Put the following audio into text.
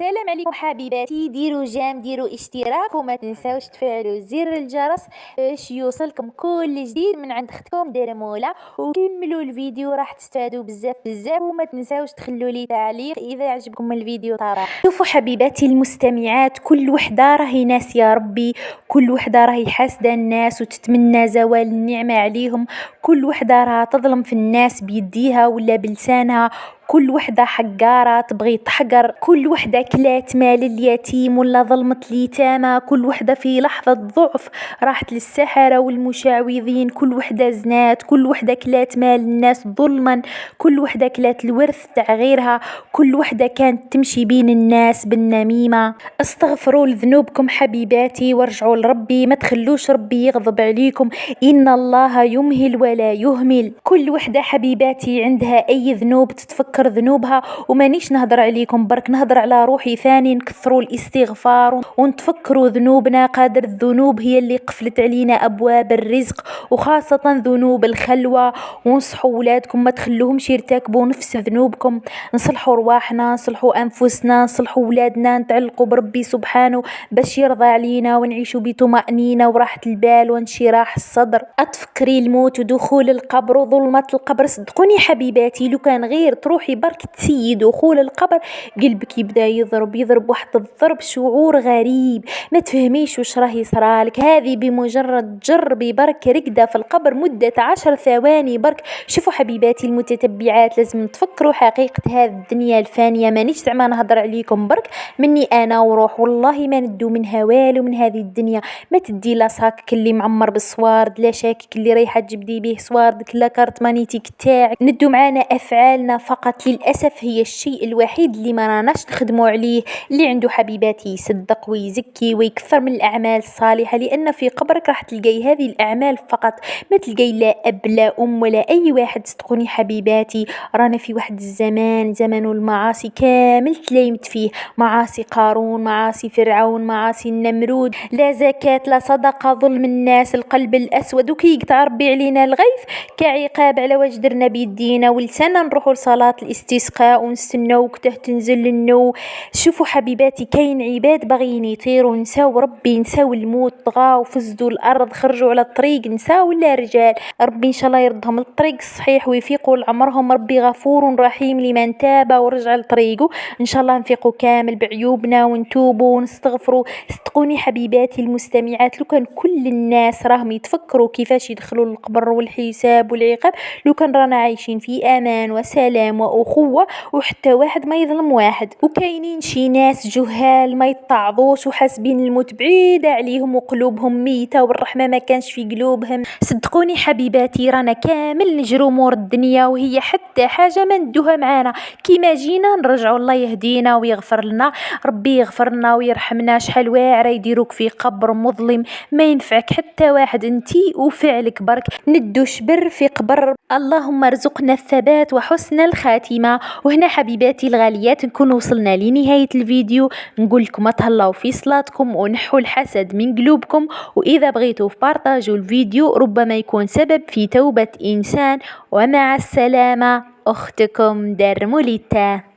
السلام عليكم حبيباتي، ديروا جيم، ديروا اشتراك وما تنساوش تفعلوا زر الجرس باش يوصلكم كل جديد من عند اختكم درموله. وكملوا الفيديو راح تستفادوا بزاف بزاف، وما تنساوش تخلوا لي تعليق اذا عجبكم الفيديو صراحه. شوفوا حبيباتي المستمعات، كل وحده راهي ناس يا ربي، كل وحده راهي حاسده الناس وتتمنى زوال النعمه عليهم، كل وحده راها تظلم في الناس بيديها ولا بلسانها، كل وحده حقاره تبغي تحقر، كل وحده كلات مال اليتيم ولا ظلمت اليتامى، كل وحده في لحظه ضعف راحت للسحره والمشعوذين، كل وحده زنات، كل وحده كلات مال الناس ظلما، كل وحده كلات الورث تاع غيرها، كل وحده كانت تمشي بين الناس بالنميمه. استغفروا لذنوبكم حبيباتي وارجعوا لربي، ما تخلوش ربي يغضب عليكم، ان الله يمهل ولا يهمل. كل وحده حبيباتي عندها اي ذنوب تتفكر ذنوبها، ومانيش نهضر عليكم برك، نهضر على روحي ثاني. نكثروا الاستغفار ونتفكروا ذنوبنا، قادر الذنوب هي اللي قفلت علينا ابواب الرزق، وخاصه ذنوب الخلوه. ونصحوا ولادكم ما تخلوهمش يرتكبوا نفس ذنوبكم، نصلحوا رواحنا، نصلحوا انفسنا، نصلحوا ولادنا، نتعلقوا بربي سبحانه باش يرضى علينا ونعيشوا بطمأنينه وراحه البال وانشراح الصدر. اتفكري الموت ودخول القبر وظلمه القبر، صدقوني حبيباتي لو كان غير تروحي برك تسيي دخول القبر قلبك يبدا يضرب واحد الضرب، شعور غريب ما تفهميش واش راه يصرالك. هذه بمجرد جربي برك رقده في القبر مده 10 ثواني برك. شوفوا حبيباتي المتتبعات، لازم تفكروا حقيقه هذه الدنيا الفانيه، مانيش زعما نهضر عليكم برك مني انا وروح، والله ما ندو منها والو من هذه الدنيا. ما تدي لا صاكك اللي معمر بالصوارد، لا شاكك اللي رايحه تجبدي به صواردك، لا كارت مانيتيك تاعك. ندو معانا افعالنا فقط، للاسف هي الشيء الوحيد اللي ما راناش نخدموا عليه. اللي عنده حبيباتي يصدق ويزكي ويكثر من الاعمال الصالحه، لان في قبرك راح تلقاي هذه الاعمال فقط، ما تلقاي لا اب لا ام ولا اي واحد. صدقوني حبيباتي رانا في واحد الزمان، زمن المعاصي كامل تلايمت فيه، معاصي قارون، معاصي فرعون، معاصي النمرود، لا زكاة لا صدقة، ظلم الناس، القلب الأسود. وكي يقطع ربي علينا الغيث كعقاب على واش درنا بيدينا ولسانا، نروحوا لصلاة الاستسقاء ونستناو وقته تنزل النو. شوفوا حبيباتي كاين عباد باغيين يطيروا، نساو ربي، نساو الموت، طغاو فزدوا الأرض، خرجوا على الطريق، نساو لا رجال. ربي إن شاء الله يردهم للطريق الصحيح ويفيقوا لعمرهم، ربي غفور رحيم لمن تاب ورجع لطريقه. إن شاء الله نفيقوا كامل بعيوبنا ونتوبوا ونستغفروا. صدقوني حبيباتي المستمعات، لو كان كل الناس راهم يتفكروا كيفاش يدخلوا القبر والحساب والعقاب، لو كان رانا عايشين في امان وسلام واخوه، وحتى واحد ما يظلم واحد. وكاينين شي ناس جهال ما يتعظوش وحاسبين الموت بعيده عليهم وقلوبهم ميته والرحمه ما كانش في قلوبهم. صدقوني حبيباتي رانا كامل نجرو مور الدنيا وهي حتى حاجه ما ندوها معانا، كيما جينا نرجعوا الله يهدينا ويغفر لنا، ربي يغفر لنا ويرحمنا. شحال واعره يديروك في قبر مظلم ما ينفعك حتى واحد، انتي وفعلك برك ندو شبر في قبر. اللهم ارزقنا الثبات وحسن الخاتمه. وهنا حبيباتي الغاليات نكون وصلنا لنهايه الفيديو، نقول لكم تهلاو في صلاتكم ونحوا الحسد من قلوبكم، واذا بغيتوا بارطاجوا الفيديو ربما يكون سبب في توبه انسان. ومع السلامه، اختكم درموليتا.